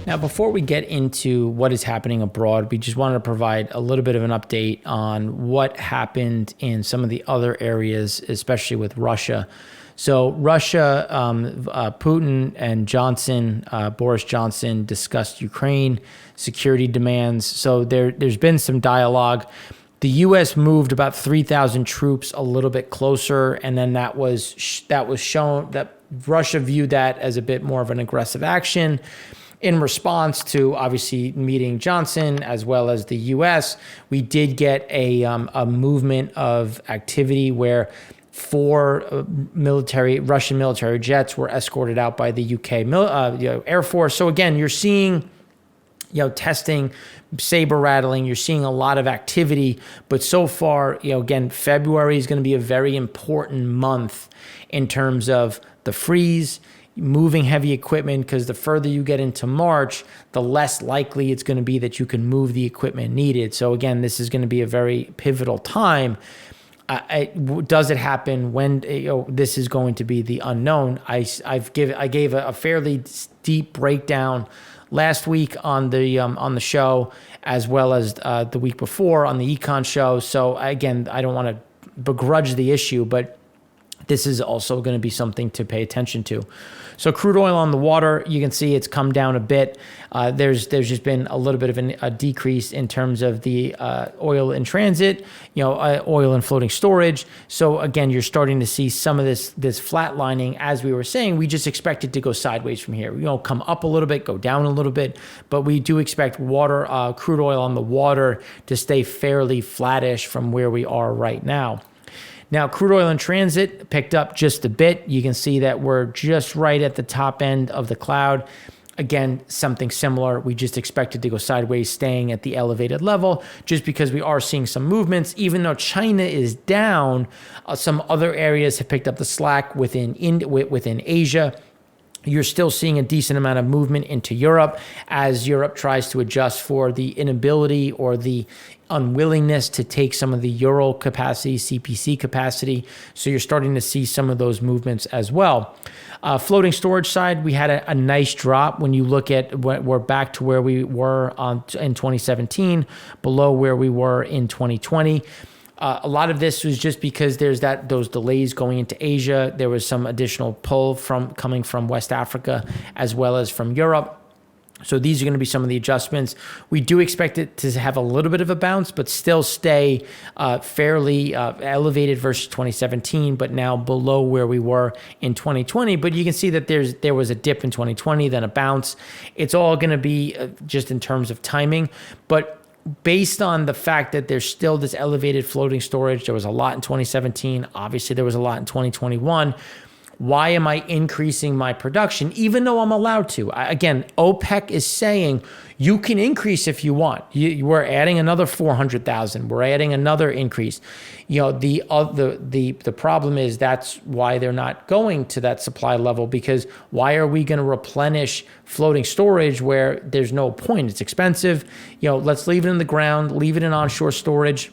Now, before we get into what is happening abroad, we just wanted to provide a little bit of an update on what happened in some of the other areas, especially with Russia. So Russia, Putin and Johnson, Boris Johnson, discussed Ukraine security demands. So there's been some dialogue. The U.S. moved about 3,000 troops a little bit closer, and then that was shown that Russia viewed that as a bit more of an aggressive action in response to obviously meeting Johnson as well as the U.S. We did get a movement of activity where 4 Russian military jets were escorted out by the UK Air Force. So again, you're seeing testing, saber rattling, you're seeing a lot of activity, but so far, again, February is going to be a very important month in terms of the freeze, moving heavy equipment, because the further you get into March, the less likely it's going to be that you can move the equipment needed. So again, this is going to be a very pivotal time. Does it happen when this is going to be the unknown? I gave a fairly deep breakdown last week on the show, as well as the week before on the Econ show. So again, I don't want to begrudge the issue, but this is also going to be something to pay attention to. So crude oil on the water, you can see it's come down a bit. There's just been a little bit of a decrease in terms of the oil in transit, oil in floating storage. So again, you're starting to see some of this flatlining. As we were saying, we just expect it to go sideways from here. Come up a little bit, go down a little bit, but we do expect crude oil on the water to stay fairly flattish from where we are right now. Now, crude oil in transit picked up just a bit. You can see that we're just right at the top end of the cloud. Again, something similar. We just expected to go sideways, staying at the elevated level, just because we are seeing some movements. Even though China is down, some other areas have picked up the slack within Asia. You're still seeing a decent amount of movement into Europe as Europe tries to adjust for the inability or the unwillingness to take some of the Euro capacity, CPC capacity. So you're starting to see some of those movements as well. Floating storage side, we had a nice drop. When you look at we're back to where we were in 2017, below where we were in 2020. A lot of this was just because there's those delays going into Asia. There was some additional pull coming from West Africa as well as from Europe. So these are going to be some of the adjustments. We do expect it to have a little bit of a bounce, but still stay fairly elevated versus 2017, but now below where we were in 2020. But you can see that there was a dip in 2020, then a bounce. It's all going to be just in terms of timing. But based on the fact that there's still this elevated floating storage, there was a lot in 2017. Obviously, there was a lot in 2021. Why am I increasing my production, even though I'm allowed to? Again, OPEC is saying you can increase if you want. We're adding another 400,000. We're adding another increase. The problem is that's why they're not going to that supply level, because why are we going to replenish floating storage where there's no point? It's expensive. Let's leave it in the ground, leave it in onshore storage,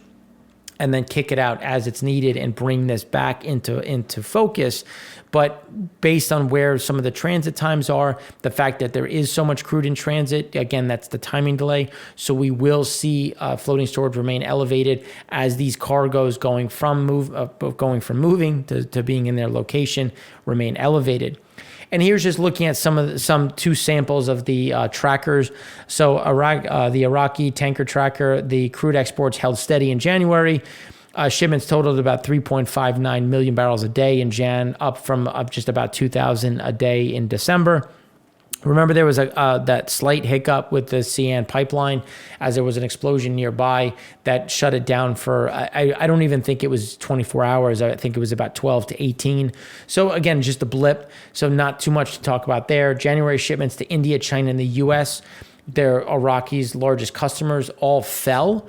and then kick it out as it's needed and bring this back into focus. But based on where some of the transit times are, the fact that there is so much crude in transit, again, that's the timing delay. So we will see floating storage remain elevated as these cargoes going from moving to being in their location remain elevated. And here's just looking at some two samples of the trackers. So the Iraqi tanker tracker, the crude exports held steady in January. Shipments totaled about 3.59 million barrels a day in Jan, up from just about 2,000 a day in December. Remember, there was that slight hiccup with the CN pipeline as there was an explosion nearby that shut it down for, I don't even think it was 24 hours. I think it was about 12 to 18. So again, just a blip. So not too much to talk about there. January shipments to India, China, and the U.S., they're Iraqi's largest customers, all fell.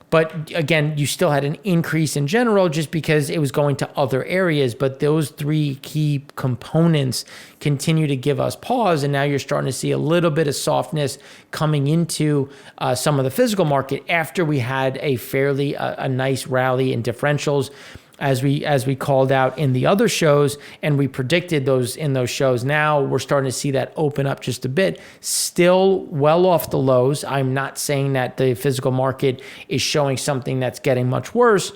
But again, you still had an increase in general just because it was going to other areas. But those three key components continue to give us pause. And now you're starting to see a little bit of softness coming into some of the physical market after we had a fairly a nice rally in differentials. as we called out in the other shows, and we predicted those in those shows. Now we're starting to see that open up just a bit. Still well off the lows. I'm not saying that the physical market is showing something that's getting much worse.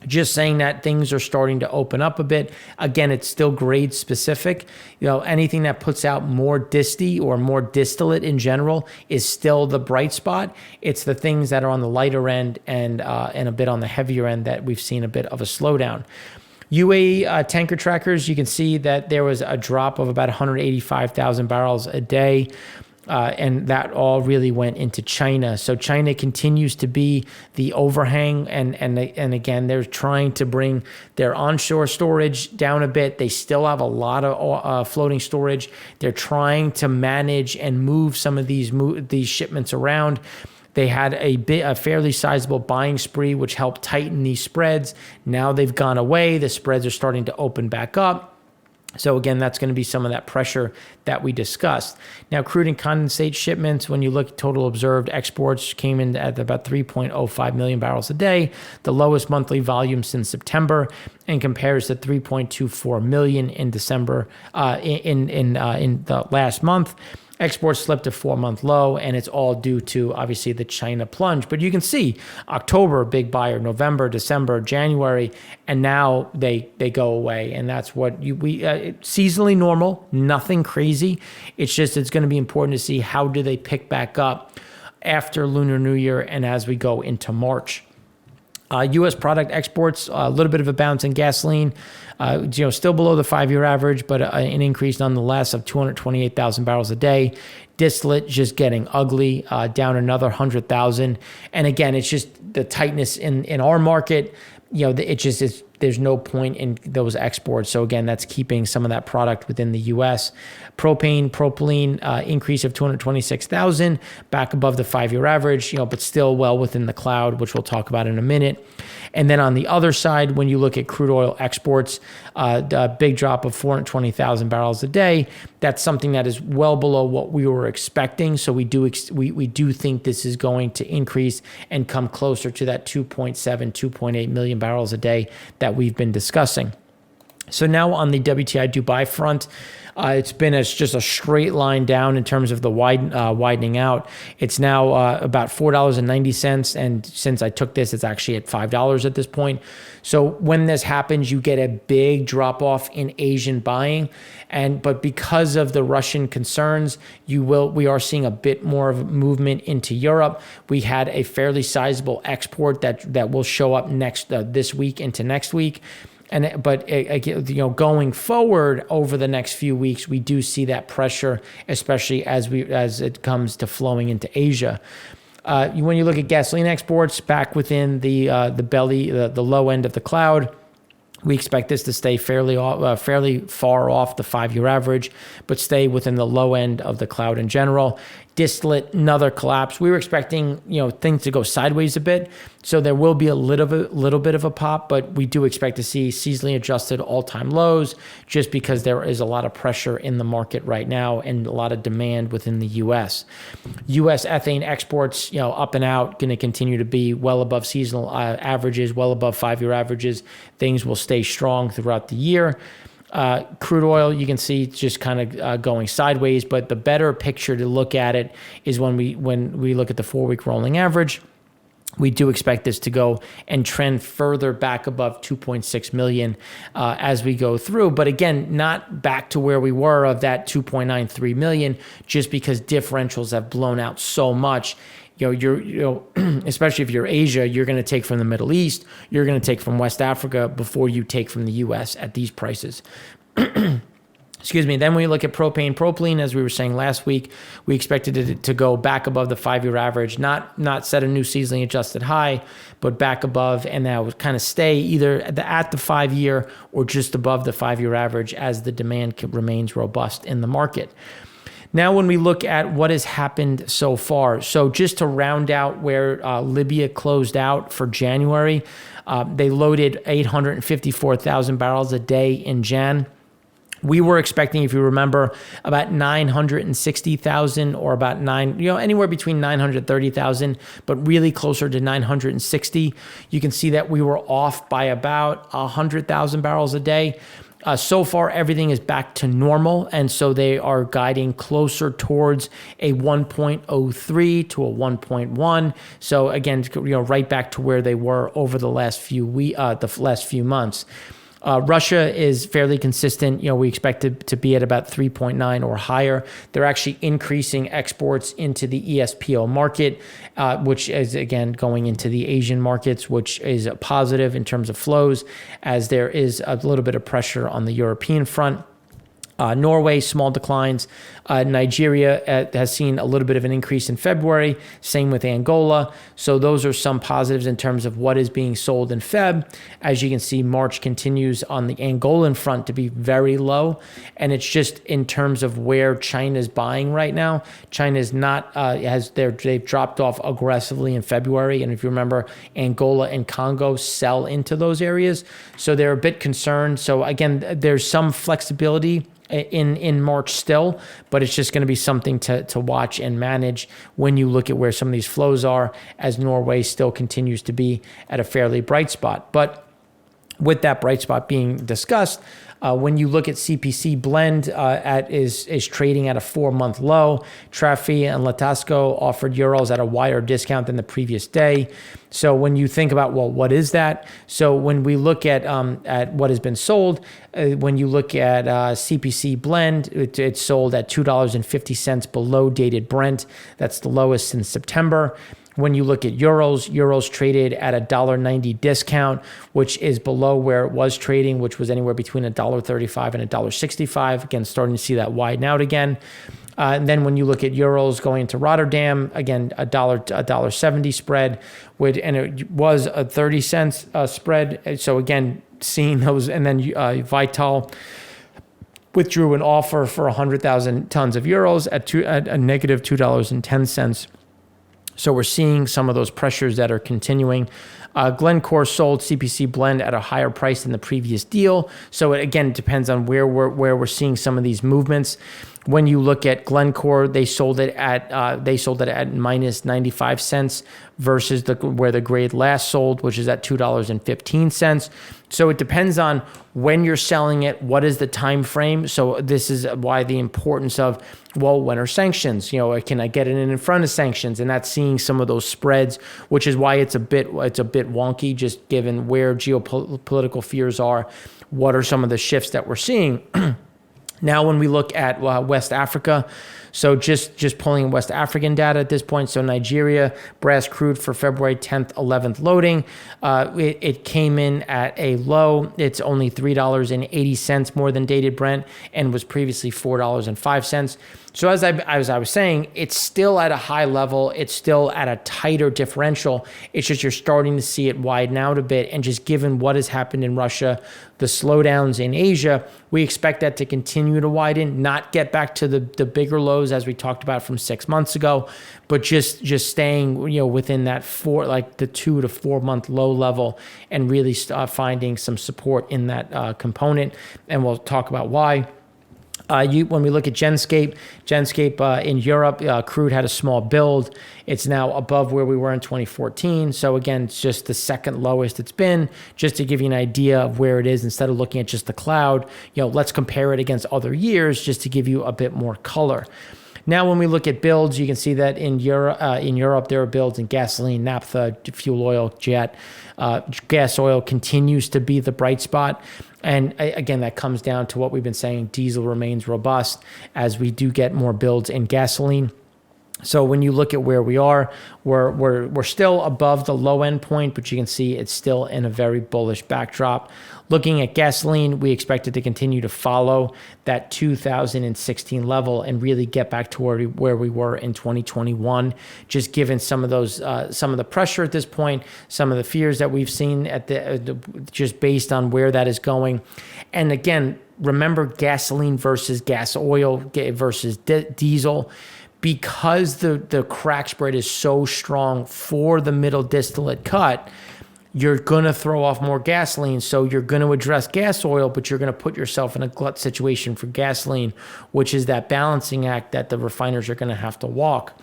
Just saying that things are starting to open up a bit. Again, it's still grade specific. Anything that puts out more disty or more distillate in general is still the bright spot. It's the things that are on the lighter end and a bit on the heavier end that we've seen a bit of a slowdown. UAE tanker trackers, you can see that there was a drop of about 185,000 barrels a day. And that all really went into China. So China continues to be the overhang, and again, they're trying to bring their onshore storage down a bit. They still have a lot of floating storage. They're trying to manage and move some of these shipments around. They had a fairly sizable buying spree, which helped tighten these spreads. Now they've gone away. The spreads are starting to open back up. So again, that's going to be some of that pressure that we discussed. Now, crude and condensate shipments, when you look at total observed exports, came in at about 3.05 million barrels a day, the lowest monthly volume since September, and compares to 3.24 million in December in the last month. Exports slipped to 4-month low, and it's all due to, obviously, the China plunge. But you can see October, big buyer, November, December, January, and now they go away. And that's what seasonally normal, nothing crazy. It's just it's going to be important to see how do they pick back up after Lunar New Year and as we go into March. U.S. product exports, a little bit of a bounce in gasoline, still below the 5-year average, but an increase nonetheless of 228,000 barrels a day. Distillate just getting ugly, down another 100,000. And again, it's just the tightness in our market. There's no point in those exports. So again, that's keeping some of that product within the U.S. Propane, propylene, increase of 226,000, back above the 5-year average, but still well within the cloud, which we'll talk about in a minute. And then on the other side, when you look at crude oil exports, a big drop of 420,000 barrels a day. That's something that is well below what we were expecting. So we do think this is going to increase and come closer to that 2.7, 2.8 million barrels a day that we've been discussing. So now on the WTI Dubai front, it's been just a straight line down in terms of the widening out. It's now about $4.90, and since I took this, it's actually at $5 at this point. So when this happens, you get a big drop off in Asian buying, but because of the Russian concerns, we are seeing a bit more of movement into Europe. We had a fairly sizable export that will show up this week into next week. But going forward over the next few weeks, we do see that pressure, especially as it comes to flowing into Asia. When you look at gasoline exports, back within the low end of the cloud, we expect this to stay fairly far off the 5-year average, but stay within the low end of the cloud in general. Distillate, another collapse. We were expecting things to go sideways a bit, so there will be a little bit of a pop, but we do expect to see seasonally adjusted all-time lows, just because there is a lot of pressure in the market right now and a lot of demand within the U.S. U.S. ethane exports, up and out, going to continue to be well above seasonal averages, well above 5-year averages. Things will stay strong throughout the year. Crude oil, you can see just kind of going sideways, but the better picture to look at it is when we look at the 4-week rolling average. We do expect this to go and trend further back above 2.6 million as we go through. But again, not back to where we were of that 2.93 million, just because differentials have blown out so much. Especially if you're Asia, you're going to take from the Middle East, you're going to take from West Africa before you take from the U.S. at these prices. Excuse me. Then when we look at propylene, as we were saying last week, we expected it to go back above the 5-year average, not set a new seasonally adjusted high, but back above, and that would kind of stay either at the 5-year or just above the 5-year average as the demand remains robust in the market. Now, when we look at what has happened so far, so just to round out where Libya closed out for January, they loaded 854,000 barrels a day in Jan. We were expecting, if you remember, about 960,000 or about anywhere between 930,000, but really closer to 960. You can see that we were off by about 100,000 barrels a day. So far, everything is back to normal, and so they are guiding closer towards a 1.03 to a 1.1. So again, right back to where they were over the last few months. Russia is fairly consistent. We expect it to be at about 3.9 or higher. They're actually increasing exports into the ESPO market, which is, again, going into the Asian markets, which is a positive in terms of flows, as there is a little bit of pressure on the European front. Norway, small declines. Nigeria has seen a little bit of an increase in February. Same with Angola. So those are some positives in terms of what is being sold in Feb. As you can see, March continues on the Angolan front to be very low. And it's just in terms of where China's buying right now. China is not, they've dropped off aggressively in February. And if you remember, Angola and Congo sell into those areas. So they're a bit concerned. So again, there's some flexibility in March still, but it's just going to be something to watch and manage when you look at where some of these flows are, as Norway still continues to be at a fairly bright spot. But with that bright spot being discussed, when you look at CPC blend, is trading at a 4-month low. Trafi and Latasco offered Urals at a wider discount than the previous day. So when you think about, well, what is that? So when we look at what has been sold, when you look at CPC blend, it's sold at $2.50 below dated Brent. That's the lowest since September. When you look at Urals traded at a $1.90 discount, which is below where it was trading, which was anywhere between $1.35 and $1.65. Again, starting to see that widen out again. And then when you look at Urals going to Rotterdam, again, $1.70 spread, and it was a 30 cents spread. So again, seeing those, and then Vital withdrew an offer for 100,000 tons of Urals at a negative $2.10. So we're seeing some of those pressures that are continuing. Glencore sold CPC blend at a higher price than the previous deal. So it, again, depends on where we're seeing some of these movements. When you look at Glencore, they sold it at minus 95 cents versus where the grade last sold, which is at $2.15. So it depends on when you're selling it, what is the time frame. So this is why the importance of, well, when are sanctions? Can I get it in front of sanctions? And that's seeing some of those spreads, which is why it's a bit wonky, just given where geopolitical fears are. What are some of the shifts that we're seeing? Now, when we look at West Africa, so just pulling West African data at this point, so Nigeria, brass crude for February 10th, 11th loading, it came in at a low. It's only $3.80 more than dated Brent and was previously $4.05. So as I was saying, it's still at a high level. It's still at a tighter differential. It's just you're starting to see it widen out a bit. And just given what has happened in Russia, the slowdowns in Asia, we expect that to continue to widen, not get back to the bigger lows as we talked about from 6 months ago, but just staying within that the 2 to 4 month low level, and really finding some support in that component. And we'll talk about why. When we look at Genscape in Europe, crude had a small build. It's now above where we were in 2014. So again, it's just the second lowest it's been. Just to give you an idea of where it is, instead of looking at just the cloud, let's compare it against other years just to give you a bit more color. Now, when we look at builds, you can see that in Europe, there are builds in gasoline, naphtha, fuel oil, jet. Gas oil continues to be the bright spot. And again, that comes down to what we've been saying. Diesel remains robust as we do get more builds in gasoline. So when you look at where we are, we're still above the low end point, but you can see it's still in a very bullish backdrop. Looking at gasoline, we expect it to continue to follow that 2016 level and really get back to where we were in 2021. Just given some of the pressure at this point, some of the fears that we've seen just based on where that is going. And again, remember gasoline versus gas oil versus diesel. Because the crack spread is so strong for the middle distillate cut, you're going to throw off more gasoline. So you're going to address gas oil, but you're going to put yourself in a glut situation for gasoline, which is that balancing act that the refiners are going to have to walk.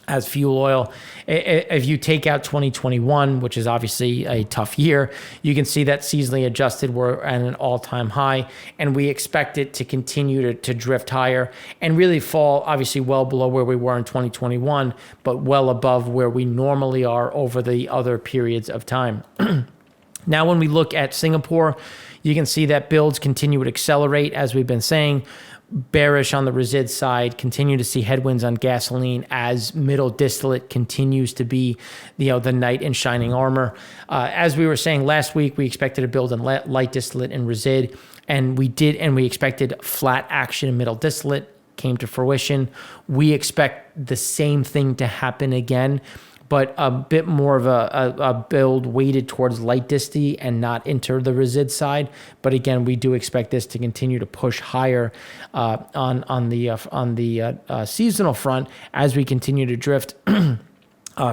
As fuel oil, if you take out 2021, which is obviously a tough year, you can see that seasonally adjusted, we're at an all-time high, and we expect it to continue to drift higher and really fall obviously well below where we were in 2021, but well above where we normally are over the other periods of time. Now, when we look at Singapore, you can see that builds continue to accelerate, as we've been saying. Bearish on the resid side, continue to see headwinds on gasoline as middle distillate continues to be, the knight in shining armor. As we were saying last week, we expected to build in light distillate and resid, and we did, and we expected flat action in middle distillate. Came to fruition. We expect the same thing to happen again, but a bit more of a build weighted towards light disty and not into the resid side. But again, we do expect this to continue to push higher on the seasonal front as we continue to drift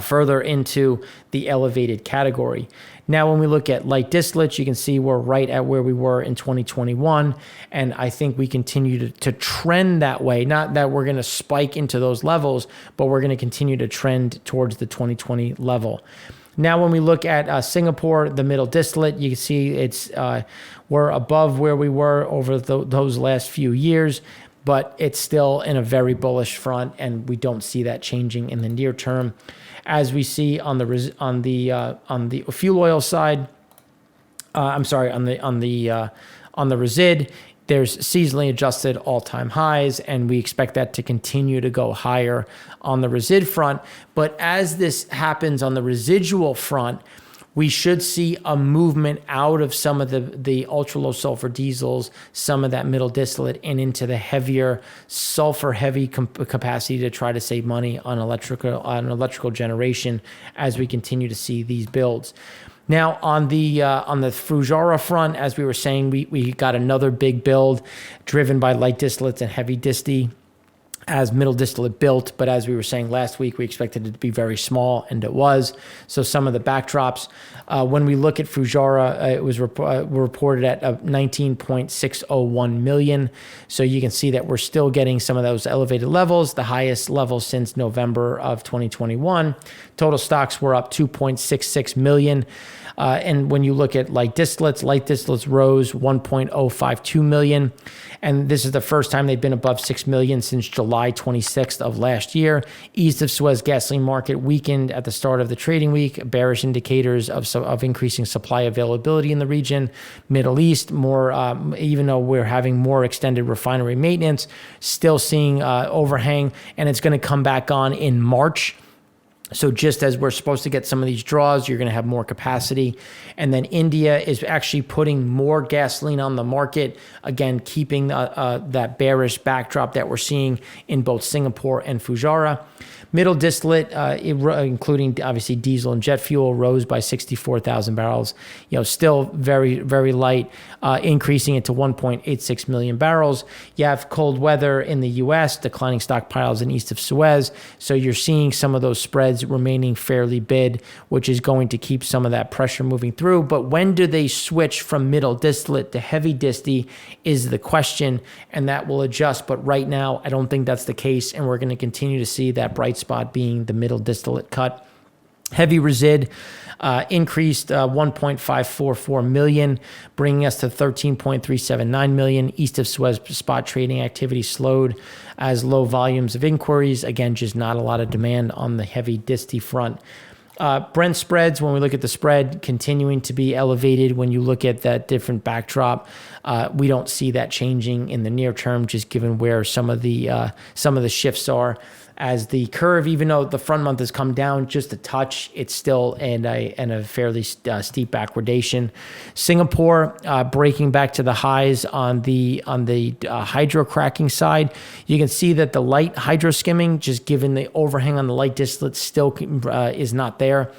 further into the elevated category. Now, when we look at light distillates, you can see we're right at where we were in 2021. And I think we continue to trend that way. Not that we're going to spike into those levels, but we're going to continue to trend towards the 2020 level. Now, when we look at Singapore, the middle distillate, you can see we're above where we were over those last few years, but it's still in a very bullish front, and we don't see that changing in the near term. As we see on the fuel oil side, on the resid, there's seasonally adjusted all-time highs, and we expect that to continue to go higher on the resid front. But as this happens on the residual front, we should see a movement out of some of the ultra-low sulfur diesels, some of that middle distillate, and into the heavier sulfur-heavy capacity to try to save money on electrical generation as we continue to see these builds. Now, on the Fujairah front, as we were saying, we got another big build driven by light distillates and heavy disti as middle distillate built, but as we were saying last week, we expected it to be very small, and it was. So some of the backdrops, when we look at Fujairah, it was reported at 19.601 million. So you can see that we're still getting some of those elevated levels, the highest level since November of 2021. Total stocks were up 2.66 million. And when you look at light distillates rose 1.052 million. And this is the first time they've been above 6 million since July 26th of last year. East of Suez gasoline market weakened at the start of the trading week, bearish indicators of increasing supply availability in the region. Middle East, more, even though we're having more extended refinery maintenance, still seeing overhang, and it's going to come back on in March. So just as we're supposed to get some of these draws, you're going to have more capacity. And then India is actually putting more gasoline on the market, again, keeping that bearish backdrop that we're seeing in both Singapore and Fujairah. Middle distillate, including obviously diesel and jet fuel, rose by 64,000 barrels. Still very, very light, increasing it to 1.86 million barrels. You have cold weather in the U.S., declining stockpiles in east of Suez. So you're seeing some of those spreads remaining fairly bid, which is going to keep some of that pressure moving through. But when do they switch from middle distillate to heavy disti is the question, and that will adjust. But right now, I don't think that's the case, and we're going to continue to see that bright spot being the middle distillate cut. Heavy resid increased 1.544 million, bringing us to 13.379 million. East of Suez spot trading activity slowed as low volumes of inquiries. Again, just not a lot of demand on the heavy disti front. Brent spreads, when we look at the spread, continuing to be elevated. When you look at that different backdrop, we don't see that changing in the near term, just given where some of the shifts are. As the curve, even though the front month has come down just a touch, it's still in a fairly steep backwardation. Singapore breaking back to the highs on the hydrocracking side. You can see that the light hydro skimming, just given the overhang on the light distillate, still is not there.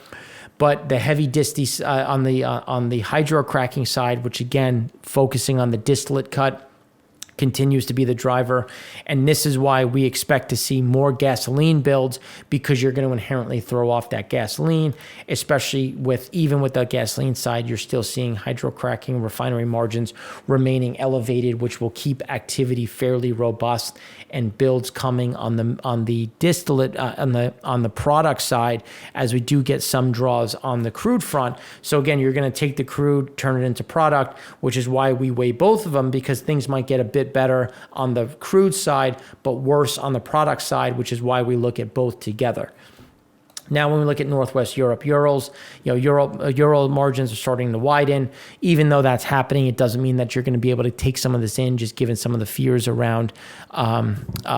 But the heavy disti on the hydrocracking side, which again focusing on the distillate cut, continues to be the driver. And this is why we expect to see more gasoline builds, because you're going to inherently throw off that gasoline, especially even with the gasoline side, you're still seeing hydrocracking refinery margins remaining elevated, which will keep activity fairly robust, and builds coming on the distillate on the product side, as we do get some draws on the crude front. So again, you're going to take the crude, turn it into product, which is why we weigh both of them, because things might get a bit better on the crude side, but worse on the product side, which is why we look at both together. Now, when we look at Northwest Europe, Urals, Ural margins are starting to widen. Even though that's happening, it doesn't mean that you're going to be able to take some of this in, just given some of the fears around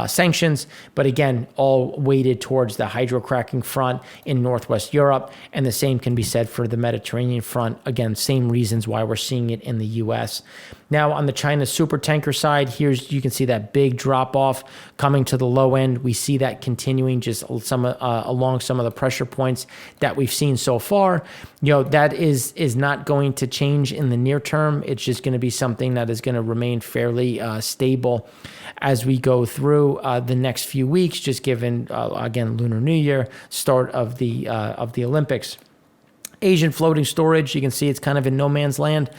sanctions. But again, all weighted towards the hydrocracking front in Northwest Europe. And the same can be said for the Mediterranean front. Again, same reasons why we're seeing it in the U.S. Now, on the China supertanker side, you can see that big drop off coming to the low end. We see that continuing just along some of the pressure points that we've seen so far. That is not going to change in the near term. It's just going to be something that is going to remain fairly stable as we go through the next few weeks, just given, again, Lunar New Year, start of the Olympics. Asian floating storage, you can see it's kind of in no man's land.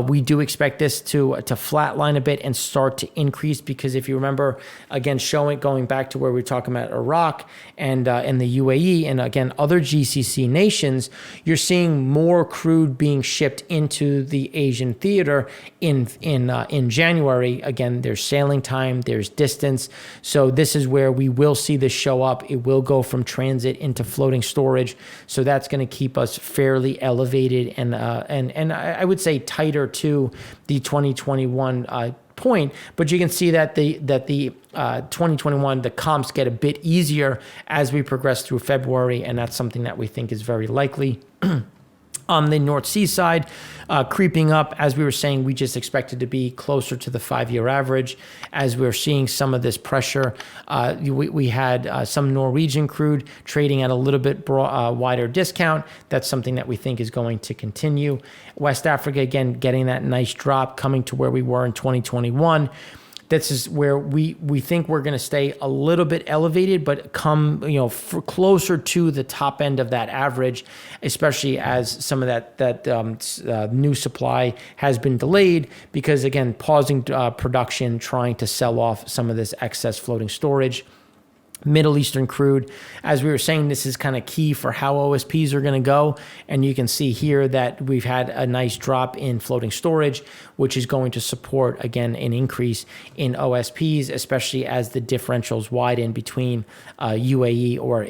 We do expect this to flatline a bit and start to increase, because if you remember, again, going back to where we were talking about Iraq and the UAE and again other GCC nations, you're seeing more crude being shipped into the Asian theater in January. Again, there's sailing time, there's distance, so this is where we will see this show up. It will go from transit into floating storage, so that's going to keep us fairly elevated and I would say tighter to the 2021 point. But you can see that the 2021, the comps get a bit easier as we progress through February, and that's something that we think is very likely. On the North Sea side, creeping up, as we were saying, we just expected to be closer to the 5-year average. As we're seeing some of this pressure, we had some Norwegian crude trading at a little bit wider discount. That's something that we think is going to continue. West Africa, again, getting that nice drop, coming to where we were in 2021. This is where we think we're going to stay a little bit elevated, but come closer to the top end of that average, especially as some of that new supply has been delayed, because again, pausing production, trying to sell off some of this excess floating storage. Middle Eastern crude, as we were saying, this is kind of key for how OSPs are going to go. And you can see here that we've had a nice drop in floating storage, which is going to support, again, an increase in OSPs, especially as the differentials widen between UAE or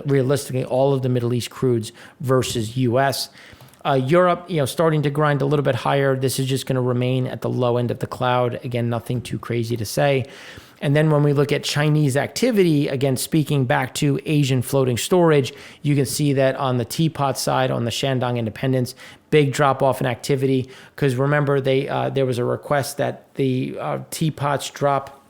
realistically all of the Middle East crudes versus US. Europe, starting to grind a little bit higher. This is just going to remain at the low end of the cloud. Again, nothing too crazy to say. And then when we look at Chinese activity, again, speaking back to Asian floating storage, you can see that on the teapot side, on the Shandong Independence, big drop off in activity. Because remember, there was a request that the teapots drop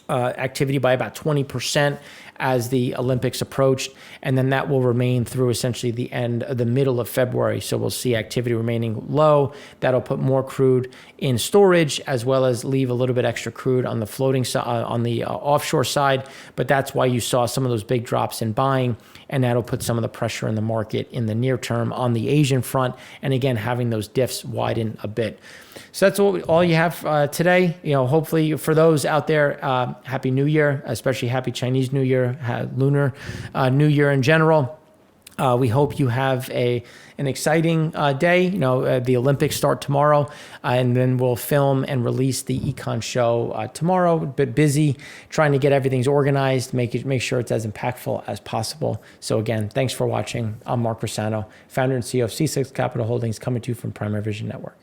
activity by about 20% as the Olympics approached, and then that will remain through essentially the middle of February. So we'll see activity remaining low. That'll put more crude in storage, as well as leave a little bit extra crude on the floating side, on the offshore side. But that's why you saw some of those big drops in buying, and that'll put some of the pressure in the market in the near term on the Asian front. And again, having those diffs widen a bit. So that's all you have today. Hopefully for those out there, Happy New Year, especially Happy Chinese New Year, Lunar New Year in general. We hope you have an exciting day. The Olympics start tomorrow, and then we'll film and release the Econ show tomorrow. A bit busy trying to get everything organized, make sure it's as impactful as possible. So again, thanks for watching. I'm Mark Rossano, founder and CEO of C6 Capital Holdings, coming to you from Primary Vision Network.